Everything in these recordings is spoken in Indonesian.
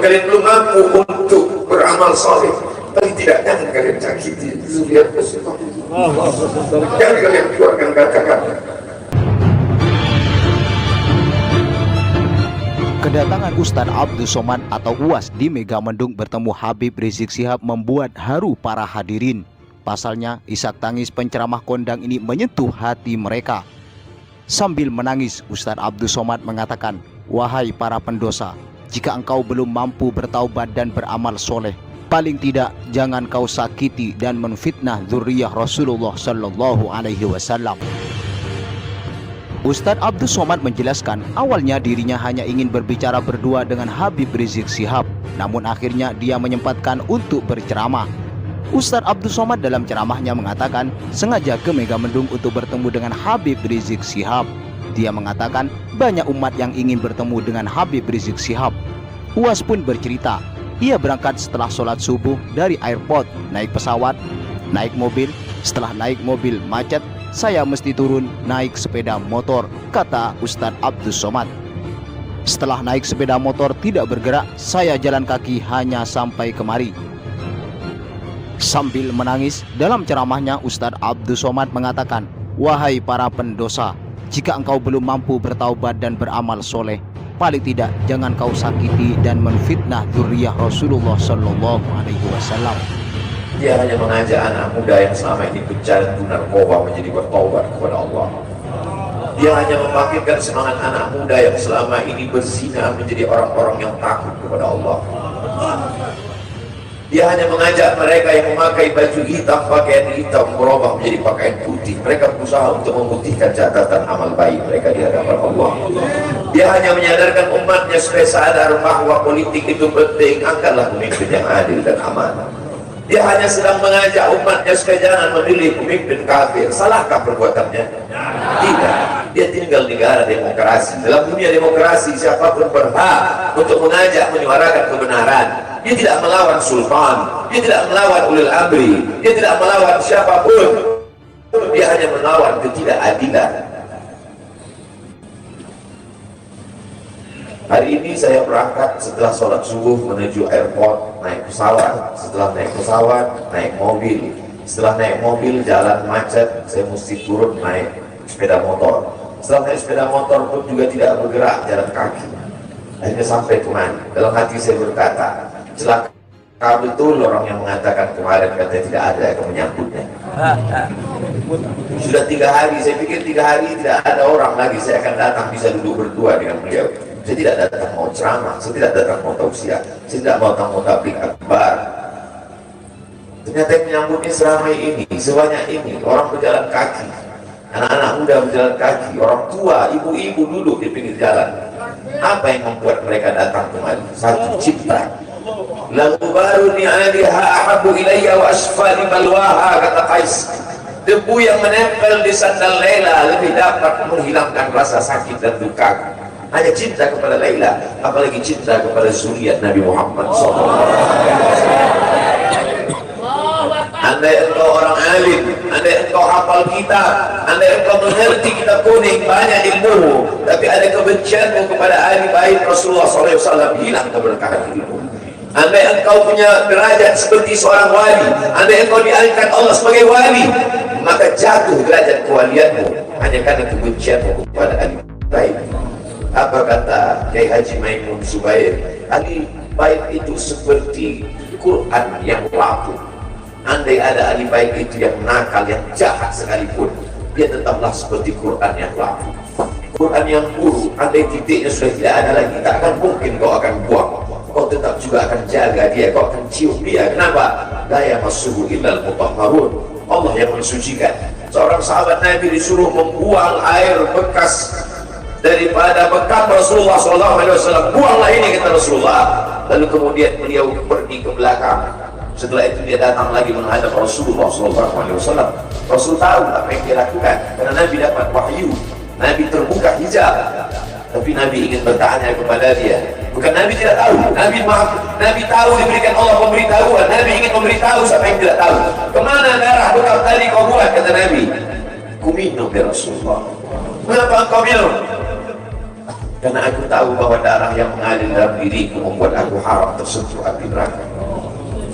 kalian belum mampu untuk beramal saleh, paling tidak jangan kalian sakiti zuriat Rasulullah. Jangan kalian keluarkan kata-kata. Kedatangan Ustadz Abdus Somad atau UAS di Megamendung bertemu Habib Rizik Syihab membuat haru para hadirin. Pasalnya, isak tangis penceramah kondang ini menyentuh hati mereka. Sambil menangis, Ustadz Abdus Somad mengatakan, "Wahai para pendosa, jika engkau belum mampu bertaubat dan beramal soleh, paling tidak jangan kau sakiti dan menfitnah dzurriyyah Rasulullah Sallallahu Alaihi Wasallam." Ustadz Abdus Somad menjelaskan awalnya dirinya hanya ingin berbicara berdua dengan Habib Rizik Syihab, namun akhirnya dia menyempatkan untuk berceramah. Ustadz Abdus Somad dalam ceramahnya mengatakan sengaja ke Megamendung untuk bertemu dengan Habib Rizik Syihab. Dia mengatakan banyak umat yang ingin bertemu dengan Habib Rizik Syihab. UAS pun bercerita, ia berangkat setelah sholat subuh dari airport, naik pesawat, naik mobil, setelah naik mobil macet, saya mesti turun naik sepeda motor, kata Ustadz Abdus Somad. Setelah naik sepeda motor tidak bergerak, saya jalan kaki hanya sampai kemari. Sambil menangis, dalam ceramahnya Ustadz Abdus Somad mengatakan, "Wahai para pendosa, jika engkau belum mampu bertaubat dan beramal soleh, paling tidak jangan kau sakiti dan menfitnah dzurriyyah Rasulullah Sallallahu Alaihi Wasallam." Dia hanya mengajak anak muda yang selama ini pecandu narkoba menjadi bertaubat kepada Allah. Dia hanya membangkitkan semangat anak muda yang selama ini berzina menjadi orang-orang yang takut kepada Allah. Dia hanya mengajak mereka yang memakai baju hitam, pakaian hitam, berubah menjadi pakaian putih. Mereka berusaha untuk membuktikan catatan amal baik mereka di hadapan Allah. Dia hanya menyadarkan umatnya supaya sadar bahwa politik itu penting, angkatlah pemimpin yang adil dan amanah. Dia hanya sedang mengajak umatnya supaya jangan memilih pemimpin kafir. Salahkah perbuatannya? Tidak. Dia tinggal di negara demokrasi. Dalam dunia demokrasi, siapapun berhak untuk mengajak menyuarakan kebenaran. Dia tidak melawan sultan, dia tidak melawan ulil amri, dia tidak melawan siapapun. Dia hanya melawan ketidakadilan. Hari ini saya berangkat setelah sholat subuh menuju airport, naik pesawat. Setelah naik pesawat, naik mobil. Setelah naik mobil, jalan macet, saya mesti turun naik sepeda motor. Setelah naik sepeda motor pun juga tidak bergerak, jalan kaki. Akhirnya sampai kemana? Dalam hati saya berkata, celaka betul orang yang mengatakan kemarin katanya tidak ada yang menyambutnya. Sudah 3 hari, saya pikir 3 hari tidak ada orang lagi, saya akan datang bisa duduk berdua dengan beliau. Saya tidak datang mau ceramah, saya tidak datang mau tausiah, saya tidak mau datang mau tabligh akbar. Ternyata yang menyambutnya seramai ini, sebanyak ini, orang berjalan kaki, anak-anak muda berjalan kaki, orang tua, ibu-ibu duduk di pinggir jalan. Apa yang membuat mereka datang kemari? Satu, cinta. Lagu baru ni aliha ahabu ilayya wa asfali balwaha, kata Qais. Debu yang menempel di sandal Laila lebih dapat menghilangkan rasa sakit dan duka. Hanya cinta kepada Laila, apalagi cinta kepada zuriat Nabi Muhammad SAW. Andai engkau orang alim, andai engkau hafal kitab, andai engkau mengerti kitab kuning, banyak ilmu, tapi ada kebencianmu kepada ahli bait Rasulullah SAW, hilang keberkahan ilmu. Andai engkau punya derajat seperti seorang wali, andai engkau diangkat Allah sebagai wali, maka jatuh derajat kewalianmu hanya karena kebencianmu kepada ahli bait. Apa kata Kiai Haji Maimun Zubair? Ahli bait itu seperti Quran yang lapuk. Andai ada ahli bait itu yang nakal, yang jahat sekalipun, dia tetaplah seperti Quran yang lapuk. Quran yang buruk, andai titiknya sudah tidak ada lagi, tak akan mungkin kau akan buang. Kau tetap juga akan jaga dia, kau akan cium dia. Kenapa? La yamassuhu illal mutahharun. Allah yang mensucikan. Seorang sahabat Nabi disuruh membuang air bekas daripada bekam Rasulullah SAW. Buanglah ini, kata Rasulullah. Lalu kemudian beliau pergi ke belakang. Setelah itu dia datang lagi menghadap Rasulullah SAW. Rasul tahu apa yang dia lakukan, karena Nabi dapat wahyu. Nabi terbuka hijab, tapi Nabi ingin bertanya kepada dia. Bukan Nabi tidak tahu, Nabi tahu, diberikan Allah pemberitahuan. Nabi ingin memberitahu siapa yang tidak tahu. Kemana darah bekam tadi kau buat, kata Nabi. Ku minum ya Rasulullah. Kenapa engkau minum? Karena aku tahu bahwa darah yang mengalir dalam diriku membuat aku haram tersentuh api neraka.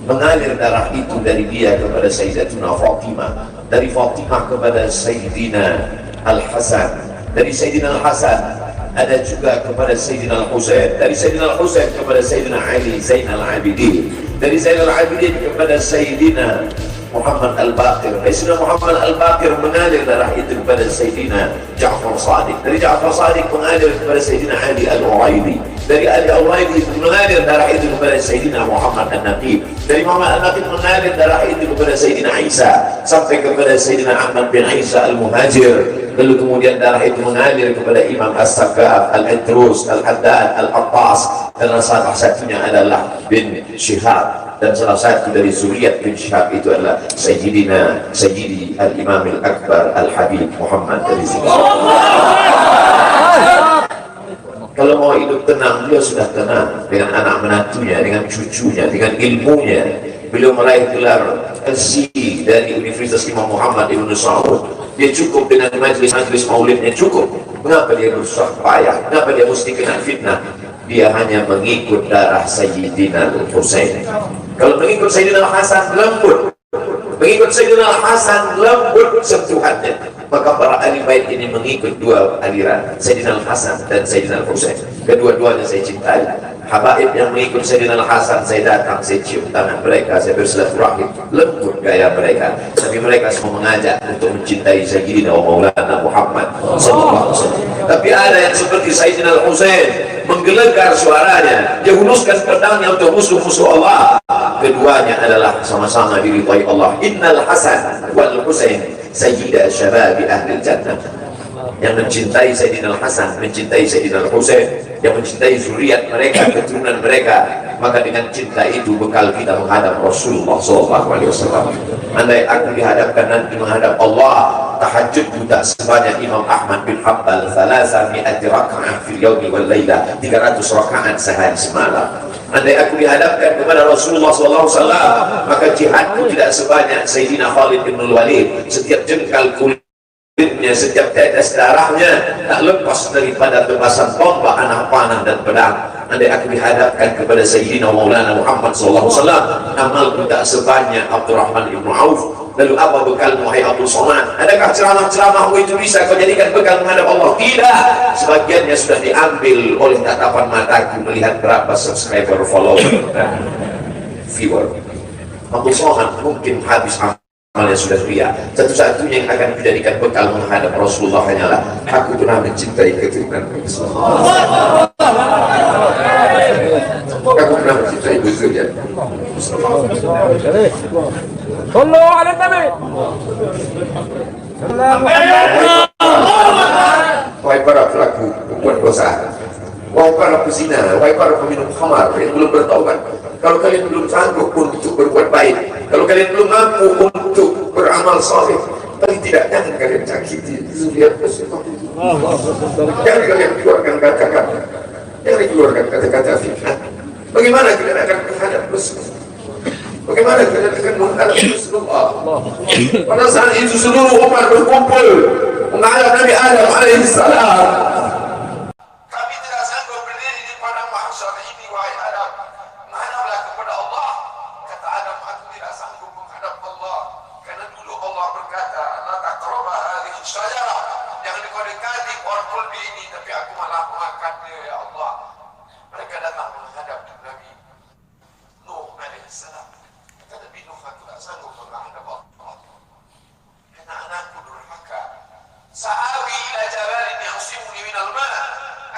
Mengalir darah itu dari dia kepada Sayyidatuna Fatimah, dari Fatimah kepada Sayyidina Al-Hasan, dari Sayyidina Al-Hasan ada juga kepada Sayyidina Al-Husain, dari Sayyidina Al-Husain kepada Sayyidina Ali Zainal Abidin, dari Zainal Abidin kepada Sayyidina Muhammad Al-Baqir, dari Sayyidina Muhammad Al-Baqir mengalir darah itu kepada Sayyidina Ja'far Sadiq, dari Ja'far Sadiq mengalir kepada Sayyidina Ali Al-Uraidi, dari Ali Al-Uraidi mengalir darah itu kepada Sayyidina Muhammad An-Naqib, dari Muhammad An-Naqib mengalir darah itu kepada Sayyidina Isa sampai kepada Sayyidina Ahmad bin Isa Al-Muhajir. Lalu kemudian darah itu mengalir kepada Imam As-Sakaf, Al-Idrus, Al-Haddad, Al-Attas, dan salah satunya adalah bin Syihab, dan salah satu dari zuriat bin Syihab itu adalah Sayyidi Al-Imam Al-Akbar Al-Habib Muhammad dari sini. Kalau mau hidup tenang, dia sudah tenang dengan anak menantunya, dengan cucunya, dengan ilmunya. Beliau meraih gelar LC dari Universitas Imam Muhammad Ibn Saud. Dia cukup dengan majlis-majlis maulidnya, cukup. Mengapa dia berusaha payah? Mengapa dia mesti kena fitnah? Dia hanya mengikut darah Sayyidina Al-Husain. Kalau mengikut Sayyidina Al-Hasan lembut, mengikut Sayyidina Al-Hasan lembut sentuhannya. Maka para ahli bait ini mengikut dua aliran, Sayyidina Al-Hasan dan Sayyidina Al-Husain. Kedua-duanya saya cintai. Habaib yang mengikut Sayyidina Al-Hasan, saya datang, saya cium tangan mereka, saya bersilaturahim, lembut gaya mereka. Tapi mereka semua mengajak untuk mencintai Sayyidina wa Maulana Muhammad sallallahu alaihi wasallam. Tapi ada yang seperti Sayyidina Al-Husain menggelegar suaranya, dia huluskan pedangnya untuk musuh-musuh Allah. Keduanya adalah sama-sama diridhai Allah. Innal Hasan wal Husain sayyida syababi ahli jannah. Yang mencintai Sayyidina Al-Hasan, mencintai Sayyidina Al-Husain, yang mencintai zuriat mereka, keturunan mereka, maka dengan cinta itu bekal kita menghadap Rasulullah SAW. Andai aku dihadapkan nanti menghadap Allah, tahajud buta sebanyak Imam Ahmad bin Hanbal, 300 rakaat fil yaumi wal laila, 300 rakaat sehari semalam. Andai aku dihadapkan kepada Rasulullah SAW, maka jihadku tidak sebanyak Sayyidina Khalid bin Walid. Setiap jengkal kulit, setiap tetes darahnya tak lepas daripada tebasan tombak, anak panah dan pedang. Andai aku dihadapkan kepada Sayyidina Maulana Muhammad SAW, amalku tak sebanyak Abdurrahman ibn Auf. Lalu apa bekalmu, wahai Abdul Somad? Adakah ceramah-ceramahmu itu bisa kau jadikan bekal menghadap Allah? Tidak. Sebagiannya sudah diambil oleh tatapan mataku melihat berapa subscriber, follower dan viewer. Abdul Somad mungkin habis amalnya sudah ria. Satu-satunya yang akan dijadikan bekal menghadap Rasulullah hanyalah aku pernah mencintai keturunan Rasulullah. Aku pernah mencintai Rasulullah. Sallallahu alaihi Nabi. Wahai para pelaku pembuat dosa, wahai para pezina, wahai para peminum khamar yang belum bertaubat, kalau kalian belum sanggup untuk berbuat baik, kalau kalian belum mampu untuk beramal saleh, paling tidak jangan kalian sakiti zuriat Rasulullah. Jangan kalian keluarkan kata-kata, jangan keluarkan kata-kata fitnah. Bagaimana kalian akan menghadap Rasulullah? Bagaimana kalian akan menghadap Rasulullah? Pada saat itu seluruh umat berkumpul menghadap Nabi Adam alaihissalam. Kami tidak sanggup berdiri di padang mahsyar ini, wahai Adam. Menghadaplah kepada Allah. Kata Adam, aku tidak sanggup menghadap Allah, karena dulu Allah berkata, la taqrabu hadhihi syajarah, jangan kau dekati pohon kulbi ini, tapi aku malah memakannya, ya Allah. Mereka datang menghadap Nabi Nuh alaihissalam. Kata Nabi Nuh, aku tak sanggup menghadap Allah, karena anakku durhaka. Sa'awi ila jabalin ya'simuni minal ma',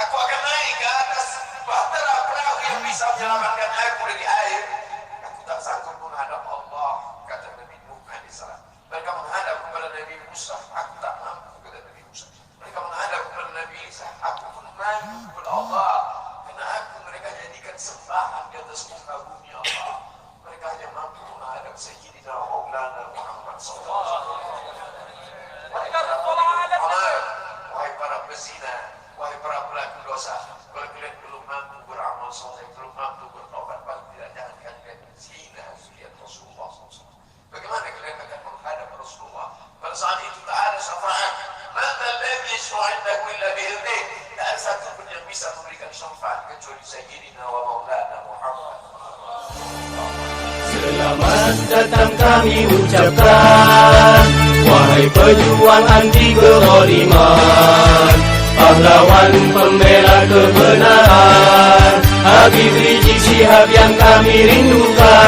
aku akan naik ke atas bahtera perahu yang bisa menyelamatkan aku dari air. Aku tak sanggup menghadap Allah, kata Nabi Nuh alaihissalam. Mereka menghadap kepada Nabi Musa, aku tak mampu, kata Nabi Musa. Mereka menghadap kepada Nabi Isa, aku pun mampu kepada Allah, karena aku mereka jadikan sembahan di atas muka bumi Allah. Mereka hanya mampu menghadap Sayyidina Maulana Muhammad SAW. Wahai para pezina, wahai para pelaku dosa, kalau kalian belum mampu beramal soleh, belum mampu bertobat, paling tidak jangan kalian zina zuriat Rasulullah SAW. Bagaimana kalian akan menghadap Rasulullah? Pada saat itu tak ada syafaat. Man alladhi yashfa'u indahu illa bi'idhnihi. Tak ada satu pun yang bisa Selamat datang kami ucapkan, wahai pejuang anti kezaliman, pahlawan pembela kebenaran, Habib Rizik Syihab yang kami rindukan.